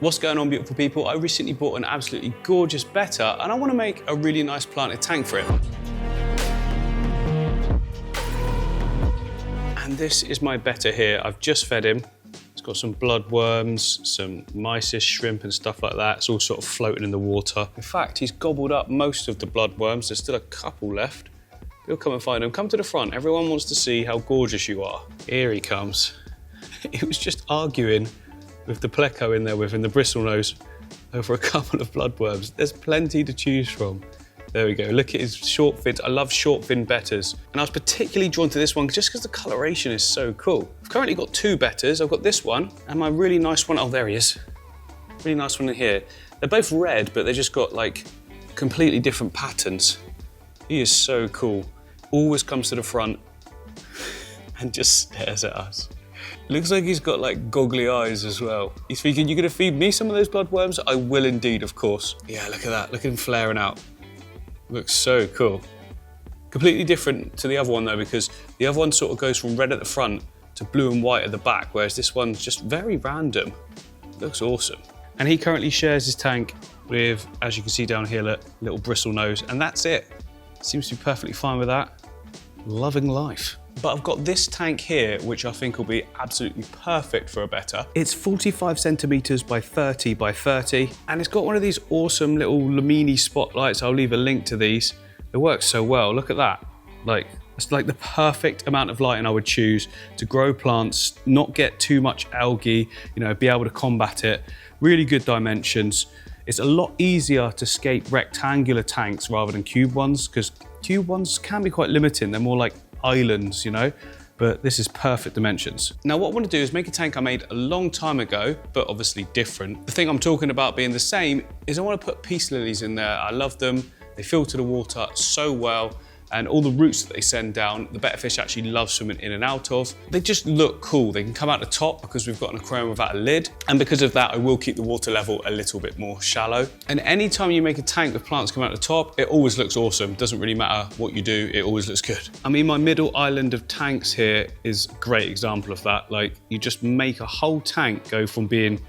What's going on, beautiful people? I recently bought an absolutely gorgeous Betta and I want to make a really nice planted tank for him. And this is my Betta here. I've just fed him. It's got some bloodworms, some mysis, shrimp and stuff like that. It's all sort of floating in the water. In fact, he's gobbled up most of the bloodworms. There's still a couple left. He'll come and find them. Come to the front. Everyone wants to see how gorgeous you are. Here he comes. He was just arguing with the pleco in there with him, the bristlenose, over a couple of bloodworms. There's plenty to choose from. There we go, look at his short fins. I love short fin Bettas. And I was particularly drawn to this one just because the coloration is so cool. I've currently got two Bettas. I've got this one and my really nice one. Oh, there he is. Really nice one in here. They're both red, but they just got like completely different patterns. He is so cool. Always comes to the front and just stares at us. Looks like he's got like goggly eyes as well. He's thinking, you're gonna feed me some of those bloodworms? I will indeed, of course. Yeah, look at that, look at him flaring out. Looks so cool. Completely different to the other one though, because the other one sort of goes from red at the front to blue and white at the back, whereas this one's just very random. Looks awesome. And he currently shares his tank with, as you can see down here, look, little bristlenose, and that's it. Seems to be perfectly fine with that. Loving life. But I've got this tank here, which I think will be absolutely perfect for a Betta. It's 45 centimeters by 30 by 30, and it's got one of these awesome little Lumini spotlights. I'll leave a link to these. It works so well, look at that. Like, it's like the perfect amount of lighting I would choose to grow plants, not get too much algae, you know, be able to combat it. Really good dimensions. It's a lot easier to scape rectangular tanks rather than cube ones, because cube ones can be quite limiting. They're more like islands, you know, but this is perfect dimensions. Now what I want to do is make a tank I made a long time ago, but obviously different. The thing I'm talking about being the same is I want to put peace lilies in there. I love them. They filter the water so well, and all the roots that they send down, the betta fish actually love swimming in and out of. They just look cool. They can come out the top because we've got an aquarium without a lid. And because of that, I will keep the water level a little bit more shallow. And anytime you make a tank with plants coming out the top, it always looks awesome. Doesn't really matter what you do, it always looks good. I mean, my middle island of tanks here is a great example of that. Like, you just make a whole tank go from being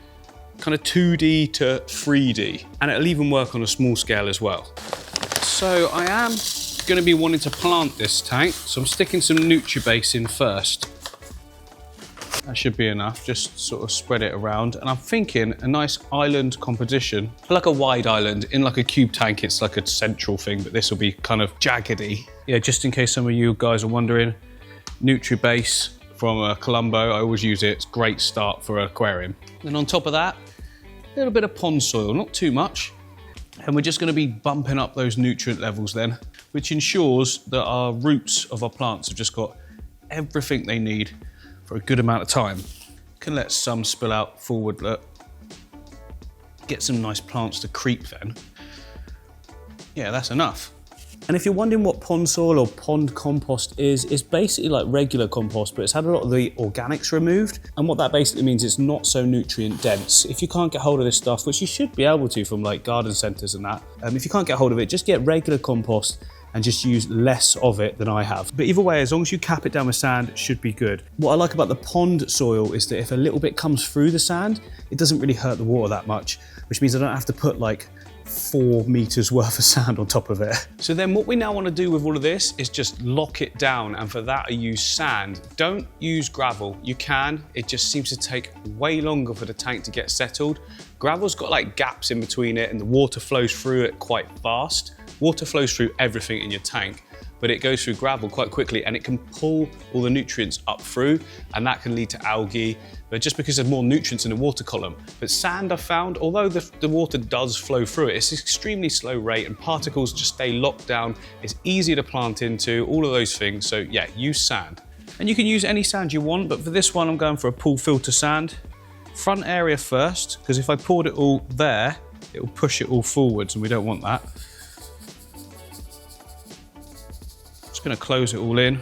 kind of 2D to 3D. And it'll even work on a small scale as well. So I am going to be wanting to plant this tank, so I'm sticking some NutriBase in first. That should be enough, just sort of spread it around. And I'm thinking a nice island composition, like a wide island. In like a cube tank, it's like a central thing, but this will be kind of jaggedy. Yeah, just in case some of you guys are wondering, NutriBase from Colombo, I always use it. It's a great start for an aquarium. Then on top of that, a little bit of pond soil, not too much. And we're just going to be bumping up those nutrient levels then, which ensures that our roots of our plants have just got everything they need for a good amount of time. Can let some spill out forward, look. Get some nice plants to creep then. Yeah, that's enough. And if you're wondering what pond soil or pond compost is, it's basically like regular compost, but it's had a lot of the organics removed. And what that basically means, it's not so nutrient dense. If you can't get hold of this stuff, which you should be able to from like garden centres and that, if you can't get hold of it, just get regular compost and just use less of it than I have. But either way, as long as you cap it down with sand, it should be good. What I like about the pond soil is that if a little bit comes through the sand, it doesn't really hurt the water that much, which means I don't have to put like 4 meters worth of sand on top of it. So then what we now want to do with all of this is just lock it down, and for that I use sand. Don't use gravel. You can, it just seems to take way longer for the tank to get settled. Gravel's got like gaps in between it and the water flows through it quite fast. Water flows through everything in your tank, but it goes through gravel quite quickly and it can pull all the nutrients up through, and that can lead to algae, but just because there's more nutrients in the water column. But sand, I've found, although the water does flow through it, it's an extremely slow rate and particles just stay locked down. It's easier to plant into, all of those things. So yeah, use sand. And you can use any sand you want, but for this one, I'm going for a pool filter sand. Front area first, because if I poured it all there, it will push it all forwards and we don't want that. Going to close it all in.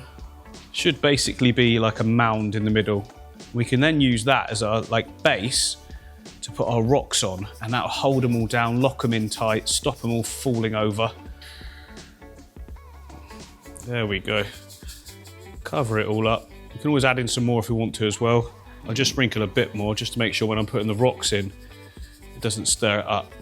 Should basically be like a mound in the middle. We can then use that as our like base to put our rocks on, and that'll hold them all down, lock them in tight, stop them all falling over. There we go. Cover it all up. You can always add in some more if you want to as well. I'll just sprinkle a bit more just to make sure when I'm putting the rocks in, doesn't stir it up.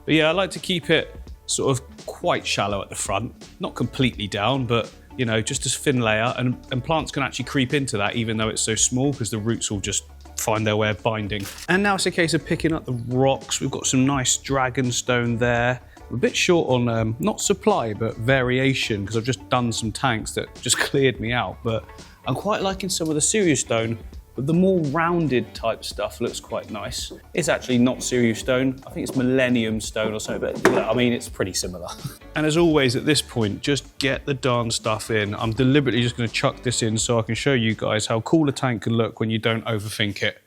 But yeah, I like to keep it sort of quite shallow at the front, not completely down, but you know, just a thin layer, and plants can actually creep into that even though it's so small, because the roots will just find their way of binding. And now it's a case of picking up the rocks. We've got some nice dragonstone there. We're a bit short on, not supply, but variation, because I've just done some tanks that just cleared me out, but I'm quite liking some of the serious stone, but the more rounded type stuff looks quite nice. It's actually not serious stone. I think it's millennium stone or something, but I mean, it's pretty similar. And as always at this point, just get the darn stuff in. I'm deliberately just gonna chuck this in so I can show you guys how cool a tank can look when you don't overthink it.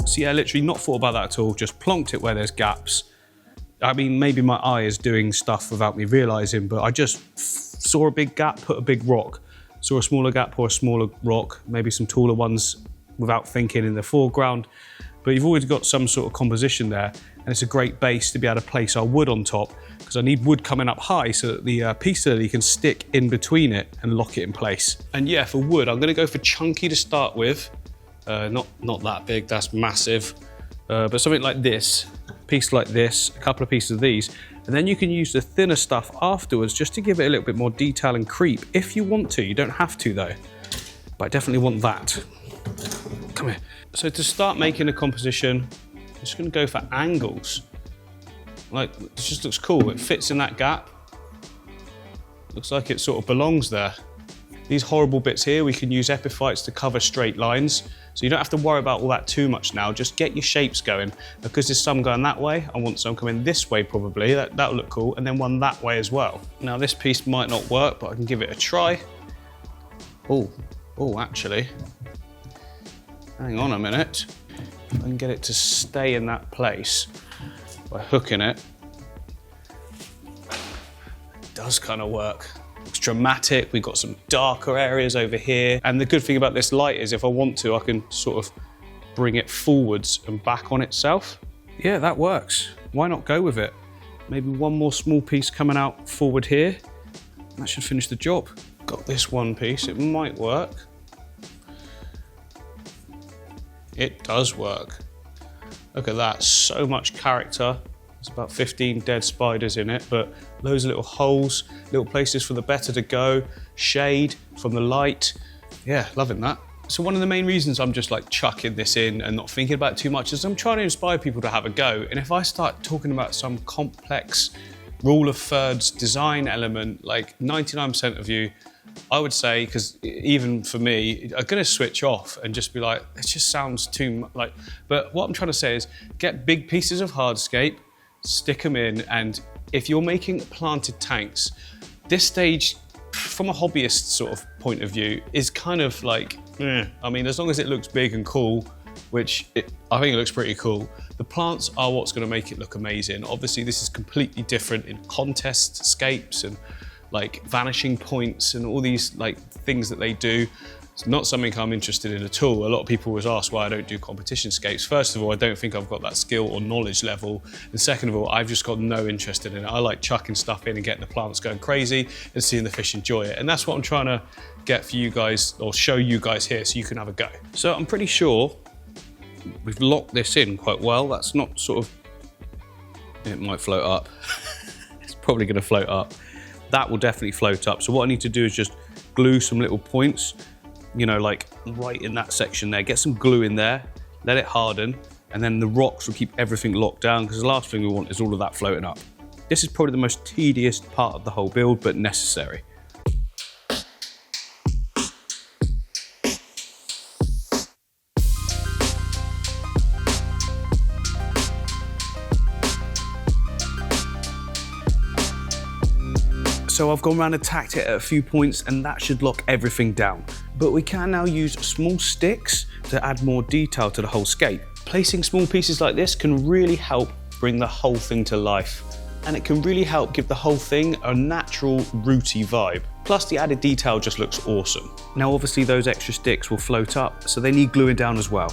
So yeah, literally not thought about that at all, just plonked it where there's gaps. I mean, maybe my eye is doing stuff without me realizing, but I just saw a big gap, put a big rock. Saw a smaller gap, or a smaller rock, maybe some taller ones without thinking in the foreground. But you've always got some sort of composition there, and it's a great base to be able to place our wood on top, because I need wood coming up high so that the peace lily can stick in between it and lock it in place. And yeah, for wood, I'm gonna go for chunky to start with. Not that big, that's massive. But something like this, a piece like this, a couple of pieces of these, and then you can use the thinner stuff afterwards just to give it a little bit more detail and creep if you want to. You don't have to though, but I definitely want that. Come here. So to start making a composition, I'm just gonna go for angles. Like, it just looks cool. It fits in that gap. Looks like it sort of belongs there. These horrible bits here, we can use epiphytes to cover straight lines. So you don't have to worry about all that too much now. Just get your shapes going. Because there's some going that way, I want some coming this way probably. That'll look cool. And then one that way as well. Now this piece might not work, but I can give it a try. Oh, actually. Hang on a minute. I can get it to stay in that place by hooking it. It does kind of work. It's dramatic, we've got some darker areas over here. And the good thing about this light is if I want to, I can sort of bring it forwards and back on itself. Yeah, that works. Why not go with it? Maybe one more small piece coming out forward here. That should finish the job. Got this one piece, it might work. It does work. Look at that, so much character. There's about 15 dead spiders in it, but loads of little holes, little places for the Betta to go, shade from the light. Yeah, loving that. So one of the main reasons I'm just like chucking this in and not thinking about it too much is I'm trying to inspire people to have a go. And if I start talking about some complex rule of thirds design element, like 99% of you, I would say, because even for me, are gonna switch off and just be like, it just sounds too much like, but what I'm trying to say is get big pieces of hardscape, stick them in, and if you're making planted tanks, this stage, from a hobbyist sort of point of view, is kind of like, I mean, as long as it looks big and cool, which I think it looks pretty cool, the plants are what's gonna make it look amazing. Obviously, this is completely different in contest scapes and like vanishing points and all these like things that they do. It's not something I'm interested in at all. A lot of people always ask why I don't do competition scapes. First of all, I don't think I've got that skill or knowledge level. And second of all, I've just got no interest in it. I like chucking stuff in and getting the plants going crazy and seeing the fish enjoy it. And that's what I'm trying to get for you guys, or show you guys here so you can have a go. So I'm pretty sure we've locked this in quite well. That's not sort of, it might float up. It's probably gonna float up. That will definitely float up. So what I need to do is just glue some little points, you know, like right in that section there. Get some glue in there, let it harden, and then the rocks will keep everything locked down, because the last thing we want is all of that floating up. This is probably the most tedious part of the whole build, but necessary. So I've gone around and tacked it at a few points, and that should lock everything down. But we can now use small sticks to add more detail to the whole scape. Placing small pieces like this can really help bring the whole thing to life. And it can really help give the whole thing a natural, rooty vibe. Plus the added detail just looks awesome. Now obviously those extra sticks will float up, so they need gluing down as well.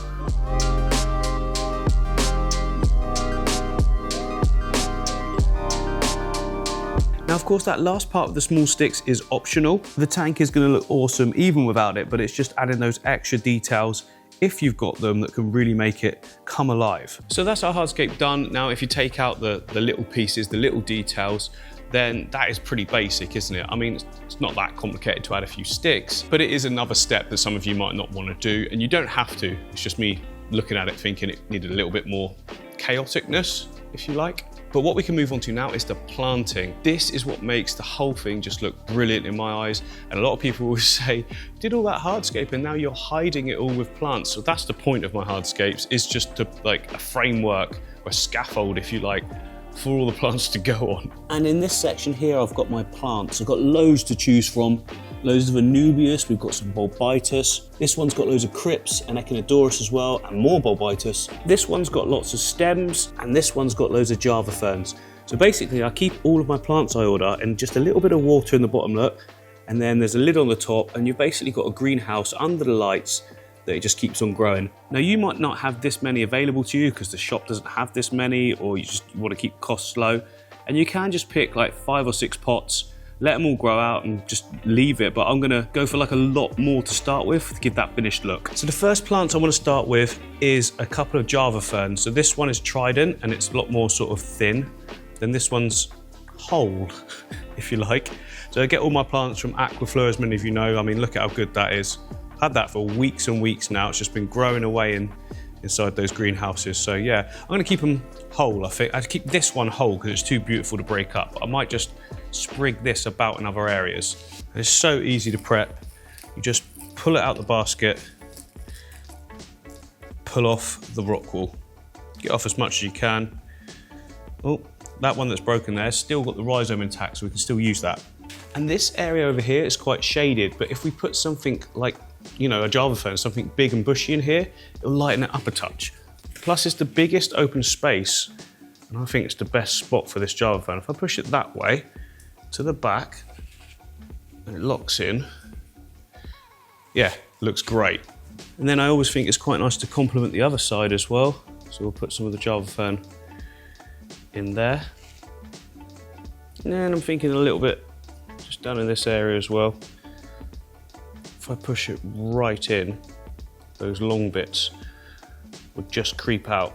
Now of course that last part of the small sticks is optional. The tank is going to look awesome even without it, but it's just adding those extra details, if you've got them, that can really make it come alive. So that's our hardscape done. Now if you take out the little pieces, the little details, then that is pretty basic, isn't it? I mean, it's not that complicated to add a few sticks, but it is another step that some of you might not want to do, and you don't have to. It's just me looking at it thinking it needed a little bit more chaoticness, if you like. But what we can move on to now is the planting. This is what makes the whole thing just look brilliant in my eyes. And a lot of people will say, you did all that hardscape and now you're hiding it all with plants. So that's the point of my hardscapes, is just to like a framework or a scaffold, if you like, for all the plants to go on. And in this section here, I've got my plants. I've got loads to choose from. Loads of Anubias, we've got some Bulbitis. This one's got loads of Crypts and Echinodorus as well, and more Bulbitis. This one's got lots of stems, and this one's got loads of Java ferns. So basically, I keep all of my plants I order in just a little bit of water in the bottom, look, and then there's a lid on the top, and you've basically got a greenhouse under the lights that it just keeps on growing. Now you might not have this many available to you because the shop doesn't have this many, or you want to keep costs low, and you can just pick like 5 or 6 pots, let them all grow out and just leave it, but I'm gonna go for like a lot more to start with to give that finished look. So the first plants I want to start with is a couple of Java ferns. So this one is Trident and it's a lot more sort of thin. Then this one's whole, if you like. So I get all my plants from Aquafleur, as many of you know. I mean, look at how good that is. I've had that for weeks and weeks now. It's just been growing away inside those greenhouses. So yeah, I'm gonna keep them whole, I think. I'd keep this one whole because it's too beautiful to break up. I might just sprig this about in other areas. And it's so easy to prep. You just pull it out the basket, pull off the rock wool. Get off as much as you can. Oh, that one that's broken there, still got the rhizome intact, so we can still use that. And this area over here is quite shaded, but if we put something like, you know, a Java fern, something big and bushy in here, it'll lighten it up a touch. Plus it's the biggest open space, and I think it's the best spot for this Java fern. If I push it that way, to the back, and it locks in, yeah, looks great. And then I always think it's quite nice to complement the other side as well. So we'll put some of the Java fern in there. And then I'm thinking a little bit just down in this area as well. If I push it right in, those long bits would just creep out.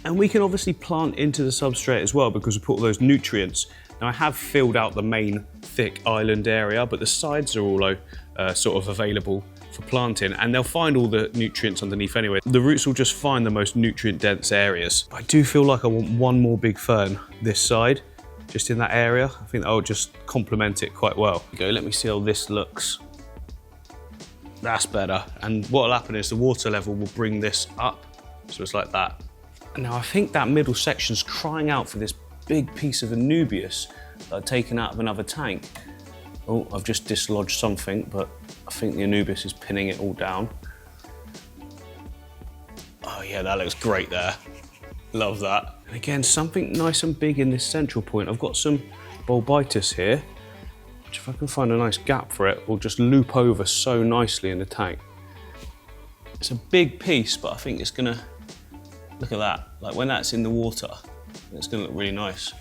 And we can obviously plant into the substrate as well because we put all those nutrients. Now I have filled out the main thick island area, but the sides are all sort of available for planting, and they'll find all the nutrients underneath anyway. The roots will just find the most nutrient dense areas. But I do feel like I want one more big fern this side, just in that area. I think that will just complement it quite well. Okay, let me see how this looks. That's better. And what will happen is the water level will bring this up. So it's like that. Now I think that middle section's crying out for this big piece of Anubias that I've taken out of another tank. Oh, I've just dislodged something, but I think the Anubias is pinning it all down. Oh yeah, that looks great there. Love that. And again, something nice and big in this central point. I've got some Bulbitis here, which if I can find a nice gap for it, will just loop over so nicely in the tank. It's a big piece, but I think it's gonna, look at that. Like when that's in the water, it's gonna look really nice.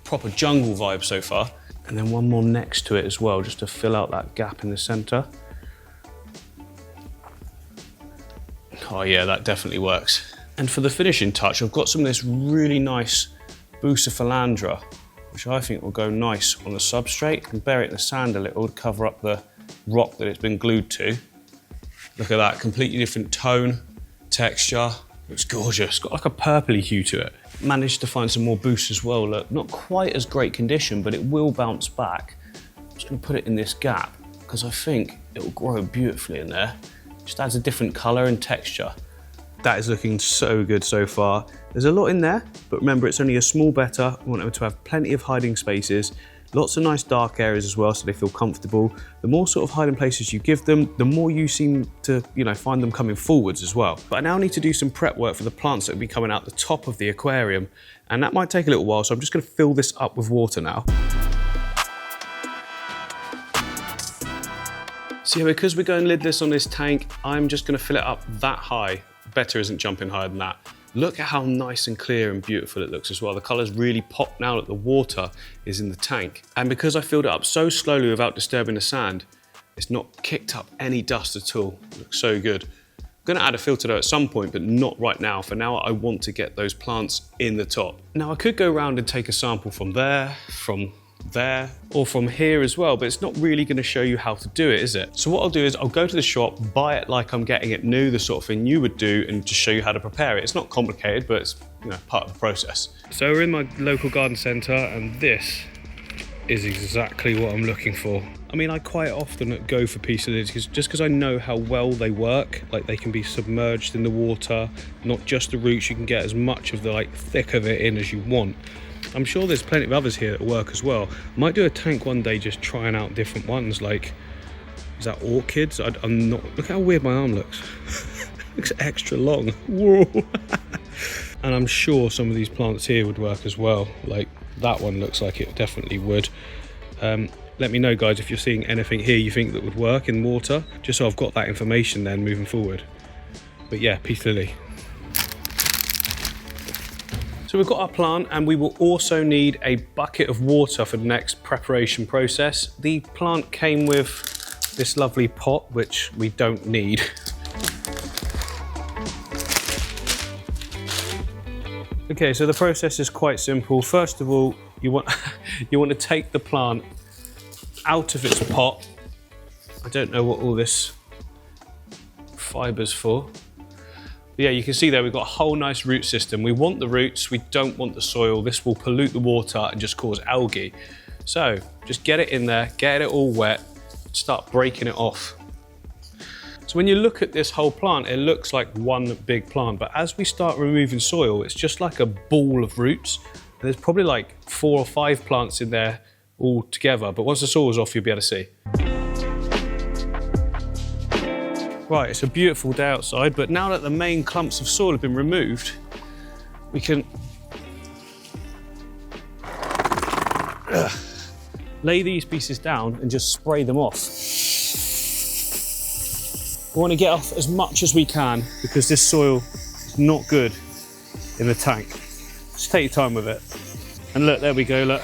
Proper jungle vibe so far. And then one more next to it as well, just to fill out that gap in the center. Oh yeah, that definitely works. And for the finishing touch, I've got some of this really nice Businesses, which I think will go nice on the substrate. You can bury it in the sand a little to cover up the rock that it's been glued to. Look at that, completely different tone, texture. Looks gorgeous, got like a purpley hue to it. Managed to find some more boosts as well. Look, not quite as great condition, but it will bounce back. I'm just gonna put it in this gap because I think it will grow beautifully in there. Just adds a different color and texture. That is looking so good so far. There's a lot in there, but remember it's only a small Betta. We want it to have plenty of hiding spaces. Lots of nice dark areas as well, so they feel comfortable. The more sort of hiding places you give them, the more you seem to, find them coming forwards as well. But I now need to do some prep work for the plants that will be coming out the top of the aquarium, and that might take a little while, so I'm just going to fill this up with water now. So yeah, because we're going lidless on this tank, I'm just going to fill it up that high. Betta isn't jumping higher than that. Look at how nice and clear and beautiful it looks as well. The colours really pop now that the water is in the tank. And because I filled it up so slowly without disturbing the sand, it's not kicked up any dust at all. It looks so good. I'm going to add a filter though at some point, but not right now. For now, I want to get those plants in the top. Now I could go around and take a sample from there, or from here as well, but it's not really going to show you how to do it, is it? So what I'll do is I'll go to the shop, buy it like I'm getting it new, the sort of thing you would do, and just show you how to prepare it. It's not complicated, but it's part of the process. So we're in my local garden centre, and this is exactly what I'm looking for. I mean, I quite often go for piece lids just because I know how well they work. Like, they can be submerged in the water, not just the roots. You can get as much of the thick of it in as you want. I'm sure there's plenty of others here that work as well. I might do a tank one day just trying out different ones, like, is that orchids? I'm not, look how weird my arm looks. Looks extra long. Whoa. And I'm sure some of these plants here would work as well. Like, that one looks like it definitely would. Let me know, guys, if you're seeing anything here you think that would work in water, just so I've got that information then moving forward. But yeah, peace lily. So we've got our plant, and we will also need a bucket of water for the next preparation process. The plant came with this lovely pot, which we don't need. Okay, so the process is quite simple. First of all, you want to take the plant out of its pot. I don't know what all this fiber's for. Yeah, you can see there we've got a whole nice root system. We want the roots, we don't want the soil. This will pollute the water and just cause algae. So just get it in there, get it all wet, start breaking it off. So when you look at this whole plant, it looks like one big plant, but as we start removing soil, it's just like a ball of roots. And there's probably like 4 or 5 plants in there all together, but once the soil's off, you'll be able to see. Right, it's a beautiful day outside, but now that the main clumps of soil have been removed, we can lay these pieces down and just spray them off. We want to get off as much as we can because this soil is not good in the tank. Just take your time with it. And look, there we go, look.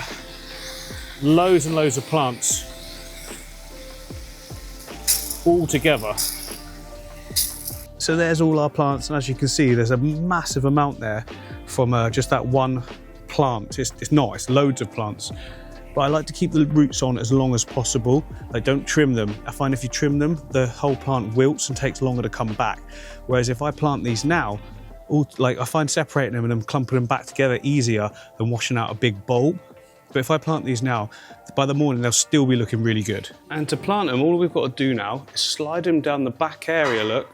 Loads and loads of plants all together. So there's all our plants, and as you can see, there's a massive amount there from just that one plant. It's loads of plants. But I like to keep the roots on as long as possible. I don't trim them. I find if you trim them, the whole plant wilts and takes longer to come back. Whereas if I plant these now, I find separating them and then clumping them back together easier than washing out a big bulb. But if I plant these now, by the morning they'll still be looking really good. And to plant them, all we've got to do now is slide them down the back area, look,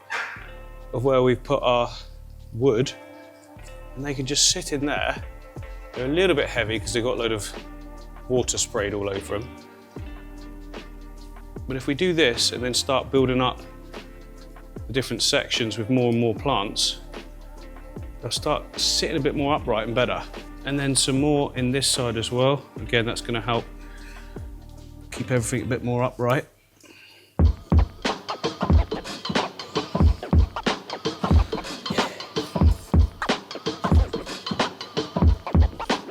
of where we've put our wood, and they can just sit in there. They're a little bit heavy because they've got a load of water sprayed all over them. But if we do this and then start building up the different sections with more and more plants, they'll start sitting a bit more upright and better. And then some more in this side as well. Again, that's going to help keep everything a bit more upright.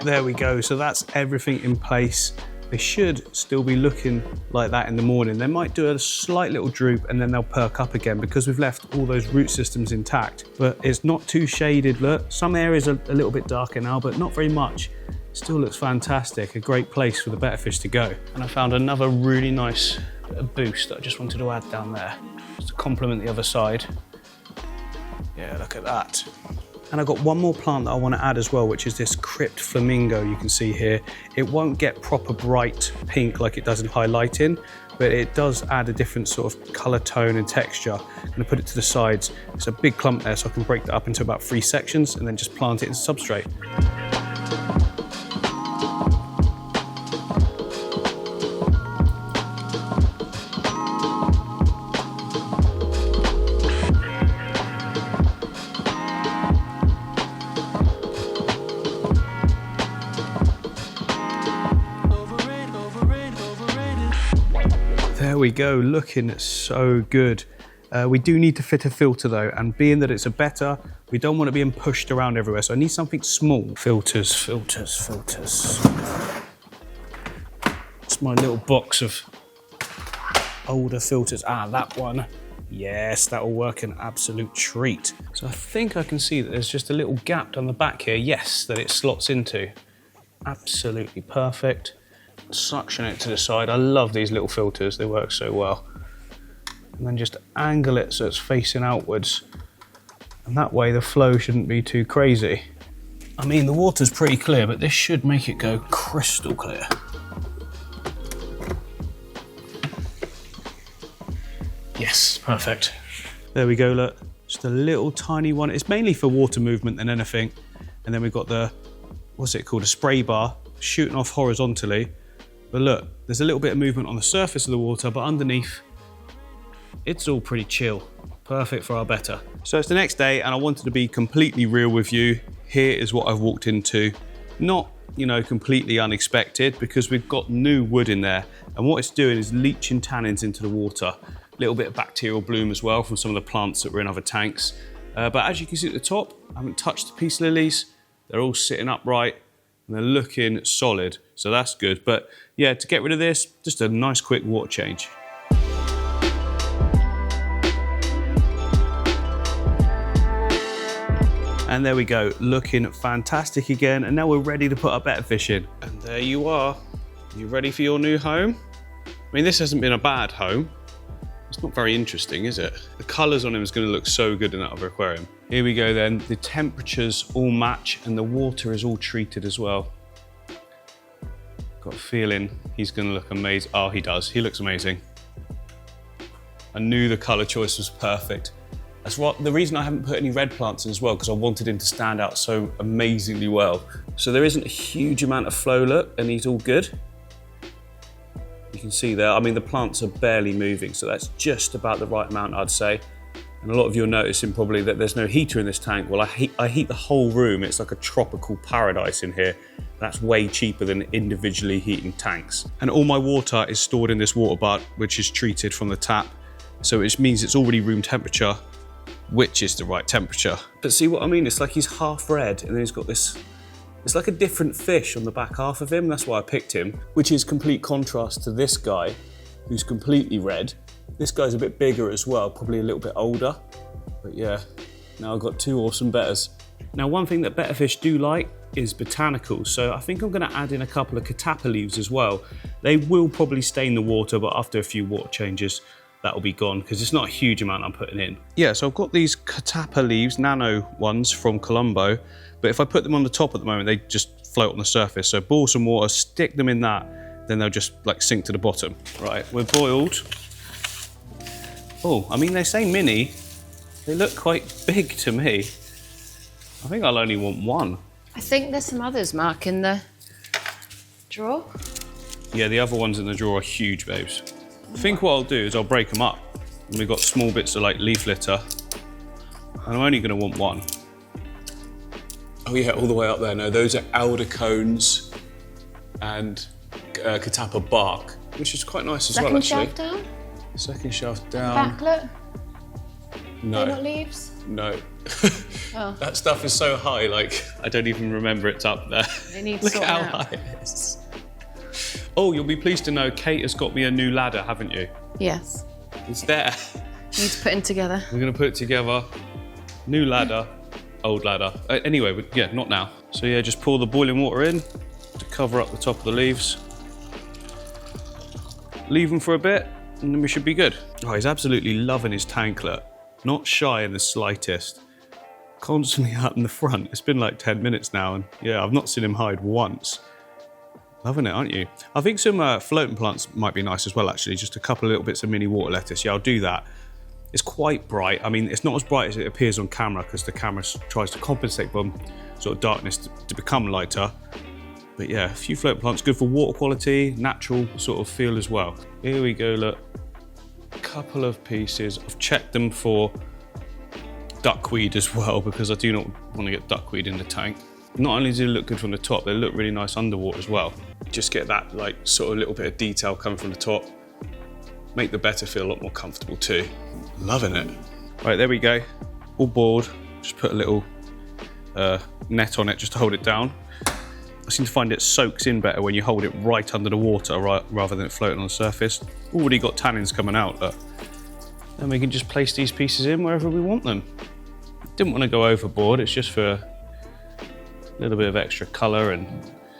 There we go, so that's everything in place. They should still be looking like that in the morning. They might do a slight little droop and then they'll perk up again because we've left all those root systems intact. But it's not too shaded, look. Some areas are a little bit darker now, but not very much. Still looks fantastic, a great place for the betta fish to go. And I found another really nice bit of boost that I just wanted to add down there, just to complement the other side. Yeah, look at that. And I've got one more plant that I want to add as well, which is this crypt flamingo you can see here. It won't get proper bright pink like it does in highlighting, but it does add a different sort of colour tone and texture. I'm going to put it to the sides. It's a big clump there, so I can break that up into about 3 sections and then just plant it in substrate. There we go, looking so good. We do need to fit a filter though, and being that it's a Betta, we don't want it being pushed around everywhere, so I need something small. Filters, filters, filters. It's my little box of older filters. Ah, that one. Yes, that will work an absolute treat. So I think I can see that there's just a little gap down the back here. Yes, that it slots into. Absolutely perfect. Suction it to the side. I love these little filters, they work so well. And then just angle it so it's facing outwards. And that way the flow shouldn't be too crazy. I mean, the water's pretty clear, but this should make it go crystal clear. Yes, perfect. There we go, look. Just a little tiny one. It's mainly for water movement than anything. And then we've got the, what's it called, a spray bar shooting off horizontally. But look, there's a little bit of movement on the surface of the water, but underneath, it's all pretty chill. Perfect for our Betta. So it's the next day and I wanted to be completely real with you. Here is what I've walked into. Not, you know, completely unexpected, because we've got new wood in there. And what it's doing is leaching tannins into the water. A little bit of bacterial bloom as well from some of the plants that were in other tanks. But as you can see at the top, I haven't touched the peace lilies. They're all sitting upright and they're looking solid. So that's good. But yeah, to get rid of this, just a nice quick water change. And there we go, looking fantastic again. And now we're ready to put our Betta fish in. And there you are. You ready for your new home? I mean, this hasn't been a bad home. It's not very interesting, is it? The colours on him is going to look so good in that other aquarium. Here we go then. The temperatures all match and the water is all treated as well. Got a feeling he's going to look amazing. Oh, he does. He looks amazing. I knew the colour choice was perfect. That's what the reason I haven't put any red plants in as well, because I wanted him to stand out so amazingly well. So there isn't a huge amount of flow, look, and he's all good. You can see there, I mean, the plants are barely moving, so that's just about the right amount, I'd say. And a lot of you are noticing probably that there's no heater in this tank. Well, I heat the whole room. It's like a tropical paradise in here. That's way cheaper than individually heating tanks. And all my water is stored in this water butt, which is treated from the tap. So it means it's already room temperature, which is the right temperature. But see what I mean? It's like he's half red and then he's got this, it's like a different fish on the back half of him. That's why I picked him, which is complete contrast to this guy who's completely red. This guy's a bit bigger as well, probably a little bit older. But yeah, now I've got two awesome Bettas. Now, one thing that Betta fish do like is botanicals. So I think I'm gonna add in a couple of catappa leaves as well. They will probably stain the water, but after a few water changes, that'll be gone because it's not a huge amount I'm putting in. Yeah, so I've got these catappa leaves, nano ones from Colombo, but if I put them on the top at the moment, they just float on the surface. So boil some water, stick them in that, then they'll just like sink to the bottom. Right, we're boiled. Oh, I mean, they say mini. They look quite big to me. I think I'll only want one. I think there's some others, Mark, in the drawer. Yeah, the other ones in the drawer are huge, babes. I think what I'll do is I'll break them up. And we've got small bits of like leaf litter. And I'm only gonna want one. Oh yeah, all the way up there. No, those are alder cones and catappa bark, which is quite nice as well, actually. Second shelf down? Second shelf down. Backlet? No. They're not leaves? No. Oh. That stuff is so high, like, I don't even remember it's up there. They need Look at how out. high it is. Oh, you'll be pleased to know Kate has got me a new ladder, haven't you? Yes. It's there. Needs putting together. We're going to put it together. New ladder, old ladder. Anyway, yeah, not now. So yeah, just pour the boiling water in to cover up the top of the leaves. Leave them for a bit, and then we should be good. Oh, he's absolutely loving his tanklet. Not shy in the slightest. Constantly out in the front. It's been like 10 minutes now, and yeah, I've not seen him hide once. Loving it, aren't you? I think some floating plants might be nice as well, actually. Just a couple of little bits of mini water lettuce. Yeah, I'll do that. It's quite bright. I mean, it's not as bright as it appears on camera because the camera tries to compensate for sort of darkness to become lighter. But yeah, a few floating plants, good for water quality, natural sort of feel as well. Here we go, look. A couple of pieces. I've checked them for duckweed as well because I do not want to get duckweed in the tank. Not only do they look good from the top, they look really nice underwater as well. Just get that like sort of little bit of detail coming from the top. make the Betta feel a lot more comfortable too. Loving it. Right, there we go. All bored. Just put a little net on it just to hold it down. I seem to find it soaks in better when you hold it right under the water rather than it floating on the surface. Already got tannins coming out, but then we can just place these pieces in wherever we want them. Didn't want to go overboard, it's just for a little bit of extra colour, and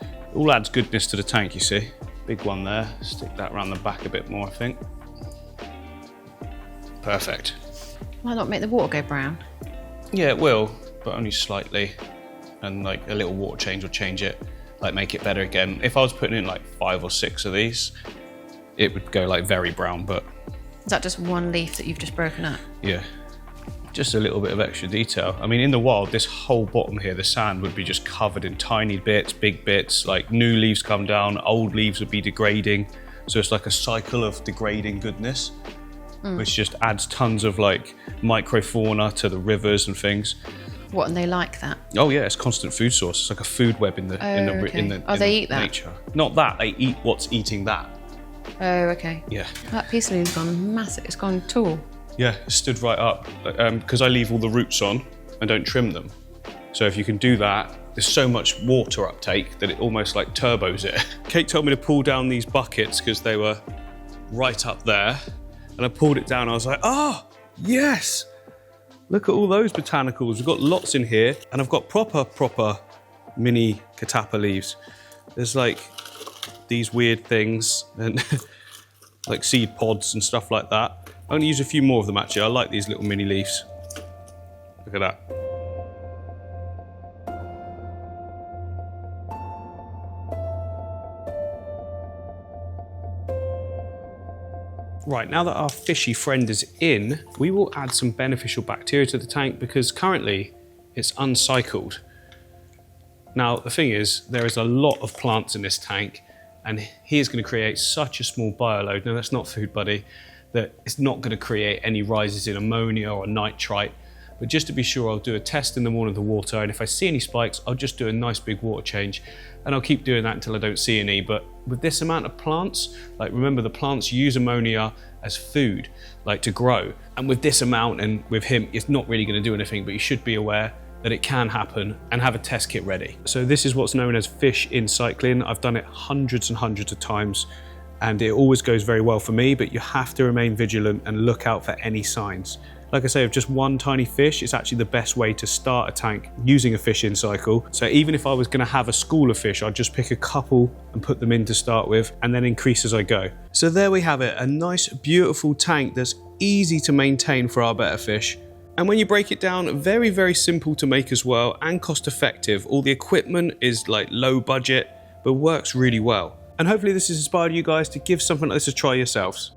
it all adds goodness to the tank, you see. Big one there, stick that around the back a bit more, I think. Perfect. Might not make the water go brown. Yeah, it will, but only slightly. And like a little water change will change it, like make it better again. If I was putting in like 5 or 6 of these, it would go like very brown, but... Is that just one leaf that you've just broken up? Yeah, just a little bit of extra detail. I mean, in the wild, this whole bottom here, the sand would be just covered in tiny bits, big bits, like new leaves come down, old leaves would be degrading. So it's like a cycle of degrading goodness, which just adds tons of like microfauna to the rivers and things. What, and they like that? Oh yeah, it's a constant food source. It's like a food web in the they eat that? nature. Not that, they eat what's eating that. Oh, okay. Yeah. That piece of leaf's gone massive. It's gone tall. Yeah, it stood right up. Because I leave all the roots on and don't trim them. So if you can do that, there's so much water uptake that it almost like turbos it. Kate told me to pull down these buckets because they were right up there. And I pulled it down, I was like, oh, yes! Look at all those botanicals. We've got lots in here, and I've got proper mini catappa leaves. There's like these weird things and like seed pods and stuff like that. I'm gonna use a few more of them actually. I like these little mini leaves. Look at that. Right, now that our fishy friend is in, we will add some beneficial bacteria to the tank because currently it's uncycled. Now, the thing is, there is a lot of plants in this tank and he is going to create such a small bioload, no, that's not food buddy, that it's not going to create any rises in ammonia or nitrite. But just to be sure, I'll do a test in the morning of the water, and if I see any spikes, I'll just do a nice big water change, and I'll keep doing that until I don't see any. But with this amount of plants, like remember the plants use ammonia as food, like to grow. And with this amount and with him, it's not really going to do anything, but you should be aware that it can happen and have a test kit ready. So this is what's known as fish in cycling. I've done it hundreds and hundreds of times, and it always goes very well for me, but you have to remain vigilant and look out for any signs. Like I say, with just one tiny fish, it's actually the best way to start a tank using a fish in cycle. So even if I was going to have a school of fish, I'd just pick a couple and put them in to start with and then increase as I go. So there we have it, a nice beautiful tank that's easy to maintain for our Betta fish. And when you break it down, very, very simple to make as well and cost effective. All the equipment is like low budget, but works really well. And hopefully this has inspired you guys to give something like this a try yourselves.